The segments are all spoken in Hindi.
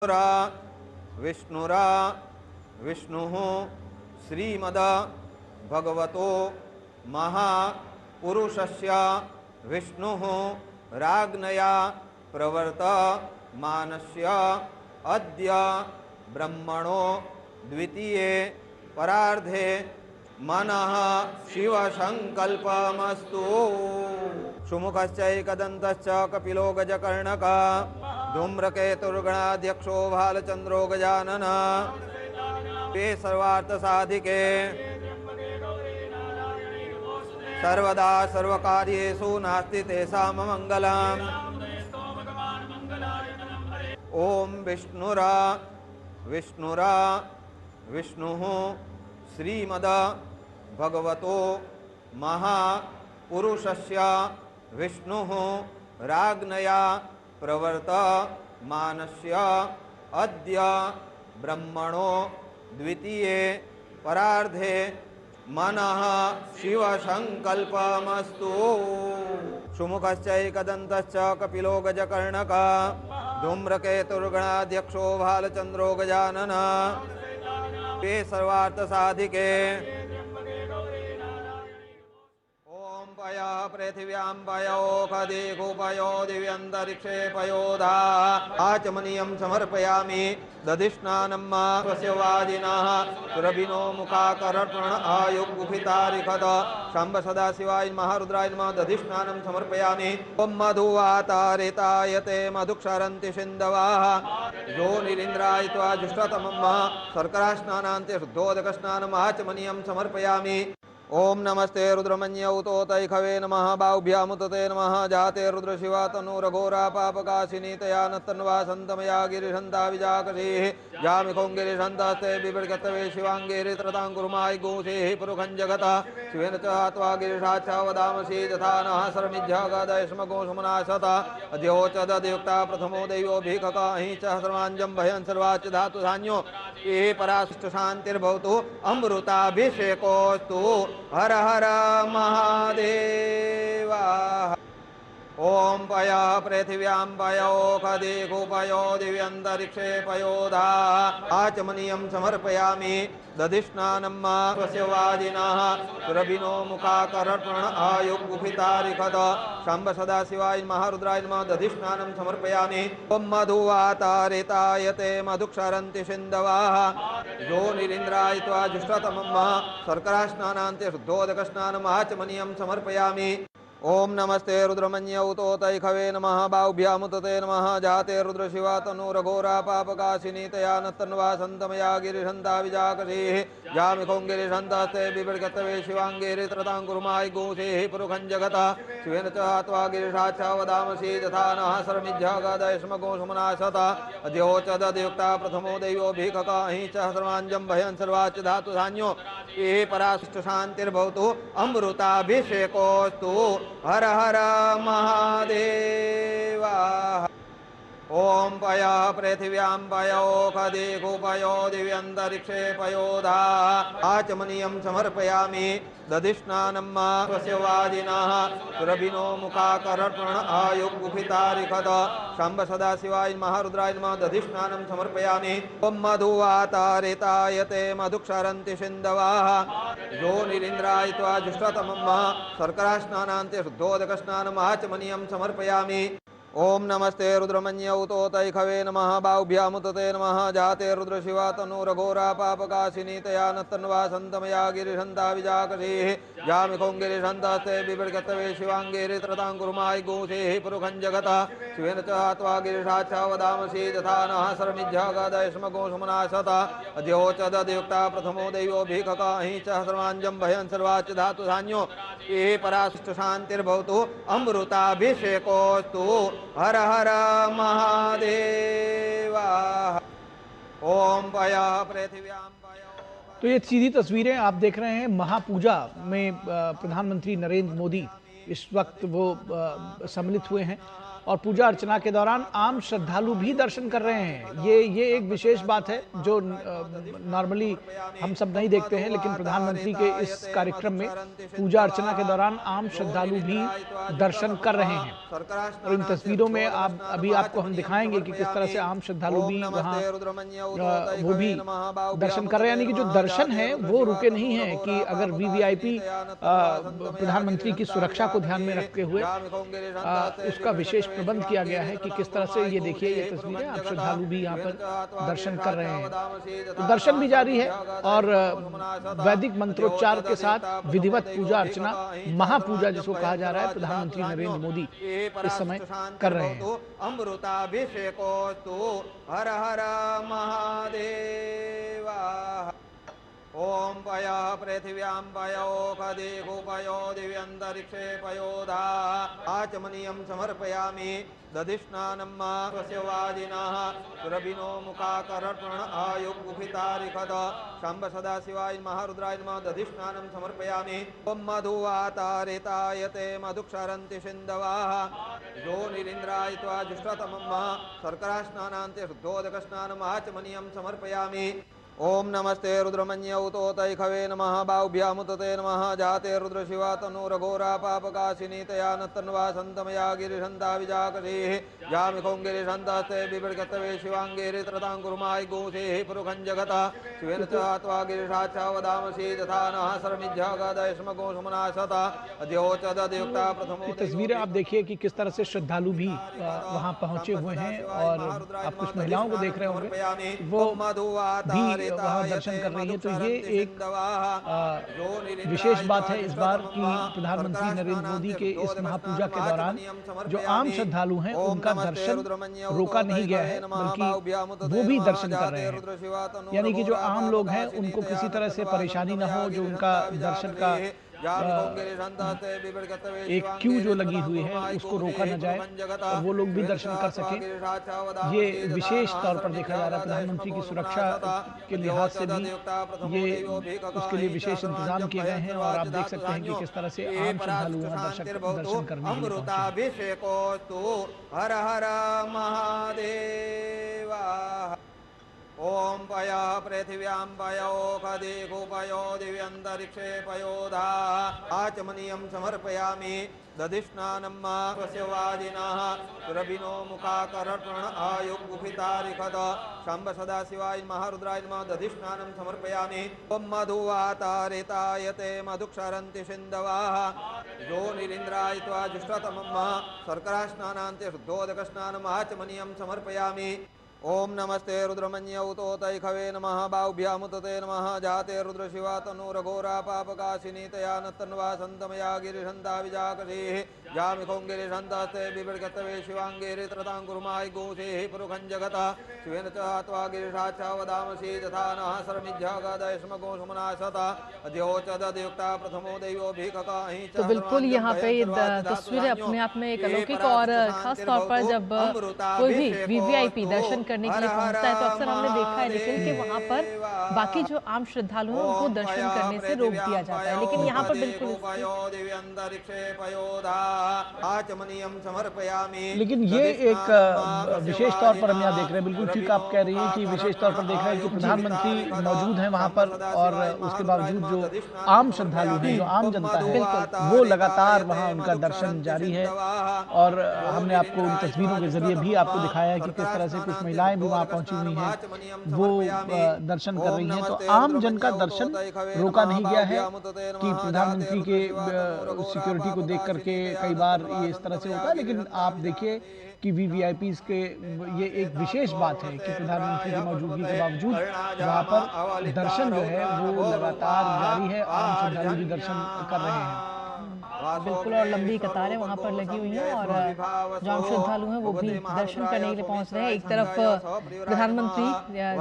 विष्णुरा विष्णुः श्रीमद भगवतो महापुरुषस्य विष्णुः राज्ञया प्रवर्तमानस्य अद्य ब्रह्मणो द्वितीये परार्धे मनः शिवसंकल्पमस्तु। सुमुखश्चैकदन्तश्च कपिलो गजकर्णकः धूम्रकेतुर्गणाध्यक्षो भालचन्द्रो गजानन ते सर्वार्थसाधिके सर्वदा सर्वकार्येषु नास्ति तेषां मङ्गलम्। ओम विष्णुरा विष्णुरा विष्णुः श्रीमद भगवतो महापुरुषस्य विष्णुः राज्ञया प्रवर्तमानस्य अद्य ब्रह्मणो द्वितीये परार्धे मनः शिवसंकल्पमस्तु। सुमुखश्चैकदन्तश्च कपिलो गजकर्णकः धूम्रकेतुर्गणाध्यक्षो भालचन्द्रो गजानन ते सर्वार्थसाधिके पयो पृथिव्यां पयो खदिगुपयो दिव्यन्तरिक्षे पयोधा आचमनीयं समर्पयामि। दधिस्नानं स्वस्य वाजिनः सुरभिनो मुखाकर्पण आयुगुफितारिखत शम्भ सदाशिवाय नमः रुद्राय नमः। दधिस्नानं समर्पयामि। ओम मधुवातारितायते मधुक्षरन्ति सिन्धवः योनिरिन्द्राय त्वा जुष्टतमं शर्करास्नानान्ते शुद्धोदकस्नानम् आचमनीयं समर्पयामि। ओम नमस्ते रुद्रमन्यौतोतैखवे नमः बाहुभ्यामुतते नमः जाते रुद्रशिवा तनूरघोरा पापकाशिनी तया नत्तन्वा सन्तमया गिरिशन्ता विजाकसीः जामिखों गिरिशन्तास्ते बिभृगतवे शिवाङ्गेरि त्रताङ्कुरुमाय गोसेः पुरुखं जगतः शिवेन च त्वा गिरिशाच्छा वदामसि यथा नः शरमिज्झगदयस्म गोसुमनाशतः अद्योचदयुक्ता प्रथमो दैवो भीककाहि च सर्वाञ्जं भयं सर्वाच्च धातु धान्यो ये पराशिष्ट शान्तिर्भवतु अमृताभिषेकोस्तु। हर हर महादेव। ओम पयो पृथिव्यां पयो खदिगुपयो दिव्यन्तरिक्षे पयोधा आचमनीयं समर्पयामि। दधिस्नानं स्वस्य वाजिनः सुरभिनो मुखाकर्पण आयुगुफितारिखत शम्भ सदाशिवाय नमः रुद्राय नमः। दधिस्नानं समर्पयामि। ओम मधुवातारितायते मधुक्षरन्ति सिन्धवः योनिरिन्द्राय त्वा जुष्टतमं शर्करास्नानान्ते शुद्धोदकस्नानम् आचमनीयं समर्पयामि। ओम नमस्ते रुद्रमन्यौतोतैखवे नमः बाहुभ्यामुतते नमः जाते रुद्रशिवा तनूरघोरा पापकाशिनी तया नत्तन्वा सन्तमया गिरिशन्ता विजाकसीः जामिखों गिरिशन्तास्ते बिभृगतवे शिवाङ्गेरि त्रताङ्कुरुमाय गोसेः पुरुखं जगतः शिवेन च त्वा गिरिशाच्छा वदामसि यथा नः शरमिज्झगदयस्म गोसुमनाशतः अद्योचदयुक्ता प्रथमो दैवो भीककाहि च सर्वाञ्जं भयं सर्वाच्च धातु धान्यो ये पराशिष्ट शान्तिर्भवतु अमृताभिषेकोस्तु। हर हर महादेव। ओम पयो पृथिव्यां पयो खदिगुपयो दिव्यन्तरिक्षे पयोधा आचमनीयं समर्पयामि। दधिस्नानं स्वस्य वाजिनः सुरभिनो मुखाकर्पण आयुगुफितारिखत शम्भ सदाशिवाय नमः रुद्राय नमः। दधिस्नानं समर्पयामि। ओम मधुवातारितायते मधुक्षरन्ति सिन्धवः योनिरिन्द्राय त्वा जुष्टतमं शर्करास्नानान्ते शुद्धोदकस्नानम् आचमनीयं समर्पयामि। ओम नमस्ते रुद्रमन्यौतोतैखवे नमः बाहुभ्यामुतते नमः जाते रुद्रशिवा तनूरघोरा पापकाशिनी तया नत्तन्वा सन्तमया गिरिशन्ता विजाकसीः जामिखों गिरिशन्तास्ते बिभृगतवे शिवाङ्गेरि त्रताङ्कुरुमाय गोसेः पुरुखं जगतः शिवेन च त्वा गिरिशाच्छा वदामसि यथा नः शरमिज्झगदयस्म गोसुमनाशतः अद्योचदयुक्ता प्रथमो दैवो भीककाहि च सर्वाञ्जं भयं सर्वाच्च धातु धान्यो ये पराशिष्ट शान्तिर्भवतु अमृताभिषेकोस्तु। हर हर महादेव। ओम पयो पृथिव्यां पयो। तो ये सीधी तस्वीरें आप देख रहे हैं महापूजा में प्रधानमंत्री नरेंद्र मोदी इस वक्त वो सम्मिलित हुए हैं और पूजा अर्चना के दौरान आम श्रद्धालु भी दर्शन कर रहे हैं। ये एक विशेष बात है जो नॉर्मली हम सब नहीं देखते हैं, लेकिन प्रधानमंत्री के इस कार्यक्रम में पूजा अर्चना के दौरान आम श्रद्धालु भी दर्शन कर रहे हैं। और इन तस्वीरों में अभी आपको हम दिखाएंगे कि किस तरह से आम श्रद्धालु भी वहाँ वो भी दर्शन कर रहे हैं। यानी कि जो दर्शन है वो रुके नहीं है कि अगर वीवीआईपी प्रधानमंत्री की सुरक्षा को ध्यान में रखते हुए उसका विशेष प्रबंध किया गया है कि किस तरह से, ये देखिए ये तस्वीरें, आप श्रद्धालु भी यहाँ पर दर्शन कर रहे हैं। तो दर्शन भी जारी है और वैदिक मंत्रोच्चार के साथ विधिवत पूजा अर्चना, महापूजा जिसको कहा जा रहा है, प्रधानमंत्री नरेंद्र मोदी इस समय कर रहे हैं। अमृताभिषेकोस्तु हर हर महादेवा। ओम पया पृथिव्यां पयोखदिगुपयो दिव्यन्तरिक्षे पयोधा आचमनीयं समर्पयामि दधिस्नानं स्वस्य वाजिनः सुरभिनो मुखाकर्पण आयुगुफितारिखद शम्भ सदाशिवाय महारुद्राय नमः दधिस्नानं समर्पयामि। ओम मधुवातारितायते मधुक्षरन्ति सिन्धवः योनिरिन्द्राय त्वा जुष्टतमं शर्करास्नानान्ते शुद्धोदकस्नानम् आचमनीयं समर्पयामि। ओम नमस्ते रुद्रमन्यौतोतैखवे नमः बाहुभ्यामुतते नमः जाते रुद्र शिवा तनुरघोरा पापकाशिनी तया नतन्वा सन्तमया गिरिशन्ता विजाकरीः यामिखों गिरिशन्तास्ते बिभृगतवे शिवाङ्गेरि त्रताङ्कुरुमाय गोसेः पुरुखं जगतः शिवेन च त्वा गिरिशाच्छा वदामसि तथा नः शरणिज्जागदयस्मगो सुमनाशता अद्योचदयुक्ता प्रथमो। तस्वीरें आप देखिए कि किस तरह से श्रद्धालु भी वहाँ पहुंचे हुए हैं और आप कुछ महिलाओं को देख रहे होंगे वो भी वहाँ दर्शन कर रही है। तो ये एक विशेष बात है इस बार की प्रधानमंत्री नरेंद्र मोदी के इस महापूजा के दौरान जो आम श्रद्धालु हैं उनका दर्शन रोका नहीं गया है, बल्कि वो भी दर्शन कर रहे हैं। यानी कि जो आम लोग हैं उनको किसी तरह से परेशानी ना हो, जो उनका दर्शन का एक क्यू जो लगी हुई है उसको रोका न जाए और वो लोग भी दर्शन कर सके। ये विशेष तौर पर देखा जा रहा है। प्रधानमंत्री की सुरक्षा के लिहाज से भी ये उसके लिए विशेष इंतजाम किए गए हैं और आप देख सकते हैं कि किस तरह से आम श्रद्धालु दर्शन करने के लिए पहुंचे। हर हर महादेवा। ओम पया पृथिव्यां पयोखदिगुपयो दिव्यन्तरिक्षे पयोधा आचमनीयं समर्पयामि दधिस्नानं स्वस्य वाजिनः सुरभिनो मुखाकर्पण आयुगुफितारिखद शम्भ सदाशिवाय महारुद्राय नमः दधिस्नानं समर्पयामि। ओम मधुवातारितायते मधुक्षरन्ति सिन्धवः योनिरिन्द्राय त्वा जुष्टतमं शर्करास्नानान्ते शुद्धोदकस्नानम् आचमनीयं समर्पयामि। ओम नमस्ते रुद्रमन्यौतोतैखवे नमः बाहुभ्यामुतते नमः जाते रुद्र शिवा तनुरघोरा पापकाशिनी तया नतन्वा सन्तमया गिरिशन्ता विजाकरीः यामिखों गिरिशन्तास्ते बिभृगतवे शिवाङ्गेरि त्रताङ्कुरुमाय गोसेः पुरुखं जगतः शिवेन च त्वा गिरिशाच्छा वदामसि तथा नः शरणिज्जागदयस्मगो सुमनाशता अद्योचदयुक्ता प्रथमो दैवोऽभिककाहि। तो बिल्कुल यहाँ पे तस्वीरें अपने आप में एक अलौकिक और खास तौर पर जब कोई भी वीवीआईपी दर्शन करने के लिए पहुंचता है तो अक्सर हमने देखा है लेकिन कि वहां पर बाकी जो आम श्रद्धालु हैं उनको दर्शन करने से रोक दिया जाता है, लेकिन यहाँ पर बिल्कुल लेकिन ये एक विशेष तौर पर हम यहाँ देख रहे हैं। बिल्कुल ठीक आप कह रही हैं कि विशेष तौर पर देख रहे हैं कि प्रधानमंत्री मौजूद हैं वहाँ पर और उसके बावजूद जो आम श्रद्धालु हैं, जो आम जनता है, वो लगातार वहाँ उनका दर्शन जारी है। और हमने आपको उन तस्वीरों के जरिए भी आपको दिखाया है कि किस तरह से कुछ महिलाएं भी वहाँ पहुंची हुई हैं, वो दर्शन कर रही हैं। तो आम जन का दर्शन रोका नहीं गया है कि प्रधानमंत्री के सिक्योरिटी को देख करके कई बार ये इस तरह से होता है, लेकिन आप देखिए कि वीवीआईपी के ये एक विशेष बात है कि प्रधानमंत्री की मौजूदगी के बावजूद वहाँ पर दर्शन जो है वो लगातार जारी है। आम श्रद्धालु भी दर्शन कर रहे हैं। बिल्कुल, और लंबी कतारें वहाँ पर लगी हुई हैं और जो आम श्रद्धालु हैं वो भी दर्शन करने के लिए पहुँच रहे हैं। एक तरफ प्रधानमंत्री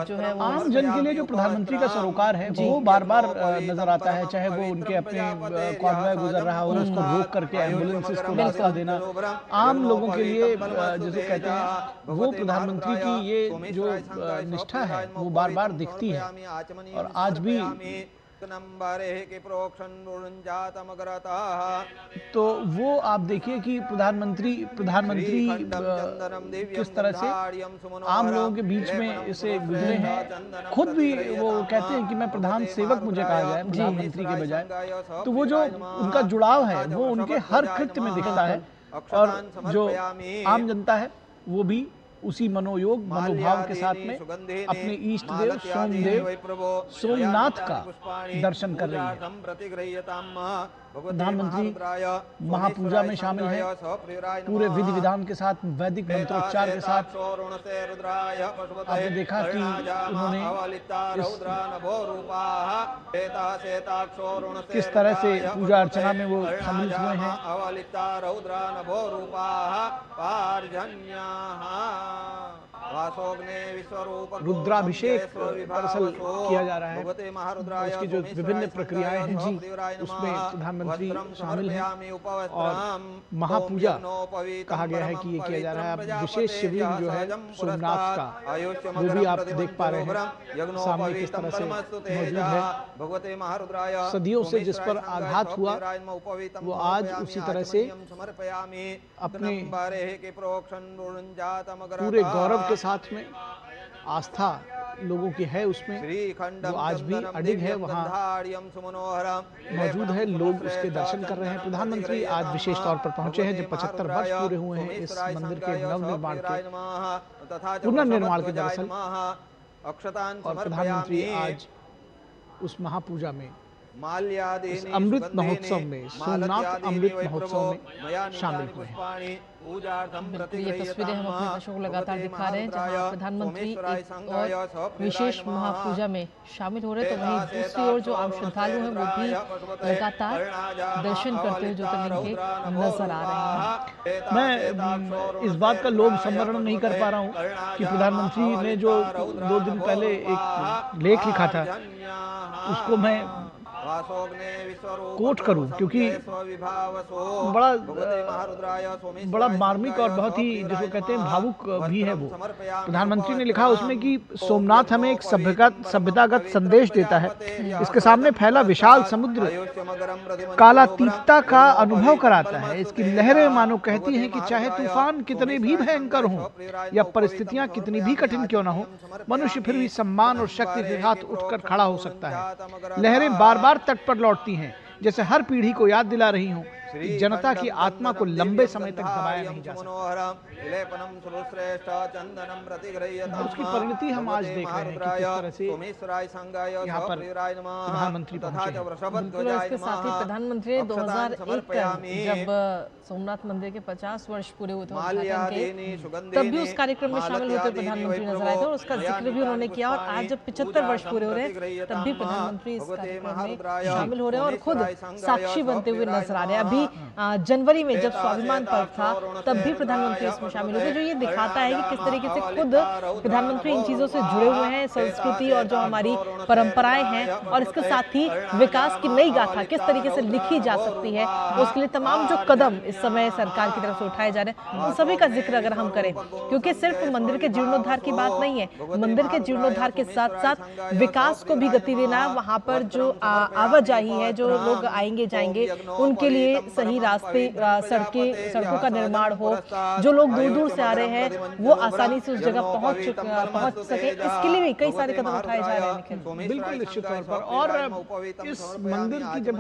जो है आम जन के लिए जो प्रधानमंत्री का सरोकार है वो बार बार नजर आता है, चाहे वो उनके अपने कॉन्वॉय गुजर रहा हो उसको रोक करके एम्बुलेंसेस को रास्ता देना। आम लोगों के लिए जैसे कहते हैं वो प्रधानमंत्री की ये जो निष्ठा है वो बार बार दिखती है। और आज भी तो वो आप देखिए कि प्रधानमंत्री किस तरह से आम लोगों के बीच में इसे गुजरे हैं। खुद भी वो कहते हैं कि मैं प्रधान सेवक मुझे कहा जाए प्रधानमंत्री के बजाय। तो वो जो उनका जुड़ाव है वो उनके हर कृत्य में दिखता है, और जो आम जनता है वो भी उसी मनोभाव के साथ में अपने इष्ट देव सोमनाथ का दर्शन कर रही है। प्रधानमंत्री महापूजा में शामिल है, पूरे विधि विधान के साथ, वैदिक मंत्रोच्चार के साथ। आपने देखा कि उन्होंने किस तरह से पूजा अर्चना में वो सम्मिलित हुए हैं। रुद्राभिषेक दरअसल किया जा रहा है, उसकी जो विभिन्न प्रक्रियाएं हैं जी, उसमें प्रधानमंत्री शामिल हैं। और महापूजा कहा गया है कि ये किया जा रहा है। अब विशेष शिवलिंग जो है सोमनाथ का, वो भी आप देख पा रहे हैं सामने किस तरह से मौजूद है। सदियों से जिस पर आघात हुआ वो आज उसी तरह से अपने पूरे गौरव के साथ में आस्था लोगों की है उसमें, वो आज भी अडिग है, वहाँ मौजूद है, लोग उसके दर्शन कर रहे हैं। प्रधानमंत्री आज विशेष तौर पर पहुंचे हैं जब 75 वर्ष पूरे हुए हैं इस मंदिर के नवनिर्माण के, पुनर्निर्माण के दरअसल। और प्रधानमंत्री आज उस महापूजा में, इस अमृत महोत्सव में, सोमनाथ अमृत महोत्सव में शामिल हुए हैं। ये तस्वीरें हम अपने दर्शकों को लगातार दिखा रहे हैं, जहां प्रधानमंत्री एक और विशेष महापूजा में शामिल हो रहे हैं, तो वहीं दूसरी ओर जो आम श्रद्धालु हैं वो भी लगातार दर्शन करते हुए ज्योतिर्लिंग के नजर आ रहे हैं। मैं इस बात का लोभ संवरण नहीं कर पा रहा हूँ कि प्रधानमंत्री ने जो 2 दिन पहले एक लेख लिखा था उसको मैं कोट करूं, क्योंकि बड़ा मार्मिक और बहुत ही जिसको कहते हैं भावुक भी है वो। प्रधानमंत्री ने लिखा उसमें कि सोमनाथ हमें एक सभ्यतागत संदेश देता है। इसके सामने फैला विशाल समुद्र कालातीतता का अनुभव कराता है। इसकी लहरें मानो कहती हैं कि चाहे तूफान कितने भी भयंकर हों या परिस्थितियां कितनी भी कठिन क्यों न हो, मनुष्य फिर भी सम्मान और शक्ति के साथ उठकर खड़ा हो सकता है। लहरें बार बार तट पर लौटती हैं, जैसे हर पीढ़ी को याद दिला रही हूं कि जनता की आत्मा को लंबे समय तक दबाया नहीं जा सकता। उसकी परिणति हम आज देख रहे हैं कि किस तरह से यहाँ पर प्रधानमंत्री पहुंचे हैं। बिल्कुल, इसके साथ ही प्रधानमंत्री ने 2001 जब सोमनाथ मंदिर के 50 वर्ष पूरे हुए थे तब भी उस कार्यक्रम में शामिल होते प्रधानमंत्री नजर आए थे, और उसका जिक्र भी उन्होंने किया। और आज जब 75 वर्ष पूरे हो रहे हैं तब भी प्रधानमंत्री इस कार्यक्रम में शामिल हो रहे हैं और खुद साक्षी बनते हुए नजर आ रहे हैं। अभी जनवरी में जब स्वाभिमान पर्व था तब भी प्रधानमंत्री इसमें शामिल हुए, जो ये दिखाता है कि किस तरीके से खुद प्रधानमंत्री इन चीजों से जुड़े हुए हैं, संस्कृति और जो हमारी परंपराएं हैं, और इसके साथ ही विकास की नई गाथा किस तरीके से लिखी जा सकती है, उसके लिए तमाम जो कदम इस समय सरकार की तरफ से उठाए जा रहे हैं उन सभी का जिक्र अगर हम करें, क्योंकि सिर्फ मंदिर के जीर्णोद्धार की बात नहीं है, मंदिर के जीर्णोद्धार के साथ साथ विकास को भी गति देना, वहां पर जो आवाजाही है, जो लोग आएंगे जाएंगे उनके लिए सही रास्ते, सड़कों का निर्माण हो, जो लोग दूर दूर से आ रहे हैं वो आसानी से उस जगह पहुंच सके, इसके लिए भी कई सारे कदम उठाए जा रहे हैं। बिल्कुल निश्चित तौर पर। और इस मंदिर की जब